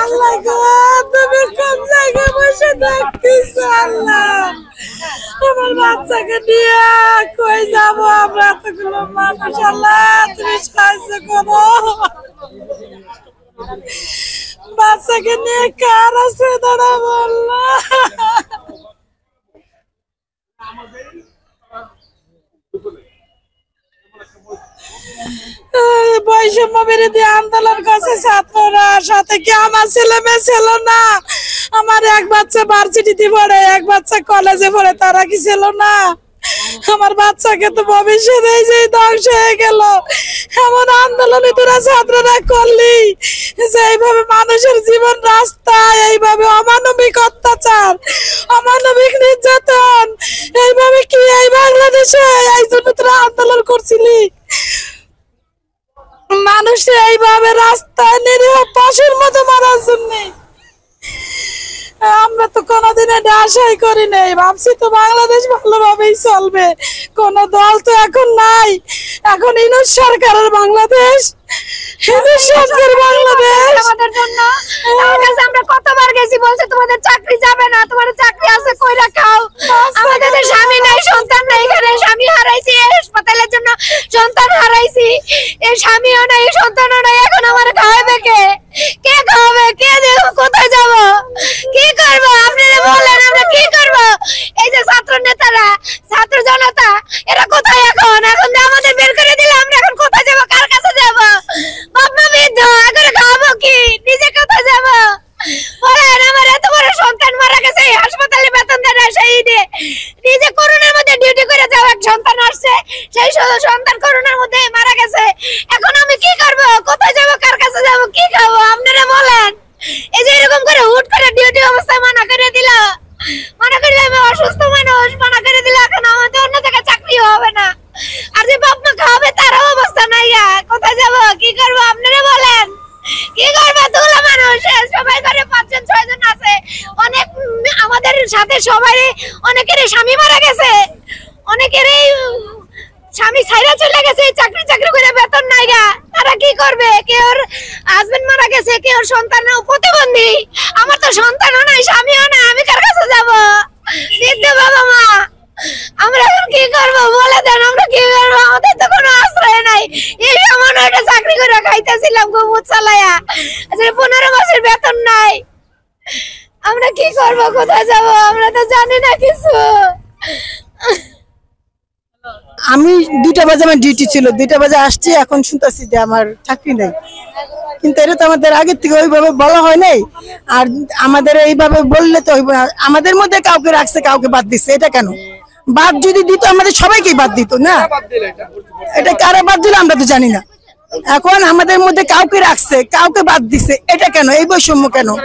আল্লাহ গো, তুমি কোন জায়গায় বসে থাকতেছ আল্লাহ? আমার বাচ্চাকে নিয়ে কই যাবো আমরা? এতগুলো মানুষ, আল্লাহ তুমি সাহায্য করো। বাচ্চাকে নিয়ে কার আশ্রয় দাঁড়াবো আল্লাহ? বৈষম্য বিরোধী আন্দোলন করছে ছাত্ররা, সাথে কি আমার ছেলে মেয়ে ছিল না? আমার এক বাচ্চা ভার্সিটিতে পড়ে, এক বাচ্চা কলেজে পড়ে, তারা কি ছিল না? আমার বাচ্চাকে তো ভবিষ্যতে যে ধ্বংস হয়ে গেল। এমন আন্দোলনে তোরা ছাত্ররা করলি যে এইভাবে মানুষের জীবন রাস্তায়, এইভাবে অমানবিক অত্যাচার, অমানবিক নির্যাতন, এইভাবে কি এই বাংলাদেশে এই জন্য তোরা আন্দোলন করছিলি? মানুষ এইভাবে রাস্তায় নিরীহ পশুর মতো মারার জন্য আমরা তো কোনোদিন এটা আশাই করি নাই। ভাবছি তো বাংলাদেশ ভালোভাবেই চলবে, কোন দল তো এখন নাই। এখন ইনুস সরকারের বাংলাদেশ, ইনুস সরকার বাংলাদেশ। আমাদের জন্য আমরা কতবার গেছি, বলছে তোমাদের চাকরি যাবে না, তোমাদের চাকরি আছে কইরা খাও। আমাদের স্বামী নাই, সন্তান নাই, এখানে স্বামী হারাইছি, হাসপাতালের জন্য সন্তান হারাইছি, এই স্বামীও নাই, সন্তানও নাই। এখন আমার খাওয়াবে কে? কে খাওয়াবে? কে দেব? কোথায় যাব? কি করব? আপনারা বলেন, আমরা কি করব? এই যে ছাত্র নেতারা, ছাত্র জনতা, এরা কোথায় এখন? এখন আমাদের বের করে দিলে আমরা এখন কোথায় যাব? কার কাছে যাব? বাবা বৃদ্ধ, এখন খাবো কি? নিজে কোথায় যাব? বলেন, আমার এত বড় সন্তান মারা গেছে, হাসপাতালে বেতন দেয় না, সেই নিজে করোনার মধ্যে ডিউটি করে যাও, এক সন্তান আসছে, সেই সন্তান করোনার মধ্যে মারা গেছে। এখন আমি কি করব? কোথায় যাব? কার কাছে যাব? কি খাবো? আপনারা বলেন। এই যে এরকম করে হুট করে ডিউটি অবস্থায় মানা করে দিল, মানা করে দিলে আমি অসুস্থ মানুষ, মানা করে দিলে এখন আমাদের অন্য জায়গায় চাকরিও হবে না। আর যে বাপ মা খাওয়াবে তারও অবস্থা নাই, কোথায় যাব? কি করব? আপনারা বলেন, কি করবো? তুলা মানুষ, সবাই ঘরে 5 জন 6 জন আছে, অনেক আমাদের সাথে সবাই, অনেকেরই স্বামী মারা গেছে, অনেকেরই স্বামী ছাইরা চলে গেছে, চাকরি করে বেতন নাই গা, তারা কি করবে? কেউ হাজবেন্ড মারা গেছে, কেউ সন্তান প্রতিবন্ধী। আমার তো সন্তানও নাই, স্বামীও নাই, আমি কার কাছে যাব? বৃদ্ধ বাবা মা, আমরা এখন কি করবো বলে দেন? আমরা কি করবো? আমাদের তো কোনো আশ্রয় নাই। এই সামান্য একটা চাকরি করে খাইতেছিলাম গোমুত চালায়া, 15 মাসের বেতন নাই। আমরা কি করবো? কোথায় যাব? আমরা তো জানি না কিছু। আমি 2টা বাজে আমার ডিউটি ছিল, 2টা বাজে আসছি, এখন শুনতেছি যে আমার চাকরি নেই। কিন্তু এটা তো আমাদের আগের থেকে ওইভাবে বলা হয় নাই। আর আমাদের এইভাবে বললে তো আমাদের মধ্যে কাউকে রাখছে, কাউকে বাদ দিচ্ছে। এটা কেন? বাদ যদি দিত আমাদের সবাইকেই বাদ দিত না। এটা কারা বাদ দিল আমরা তো জানি না। এখন আমাদের মধ্যে কাউকে রাখছে, কাউকে বাদ দিচ্ছে, এটা কেন? এই বৈষম্য কেন?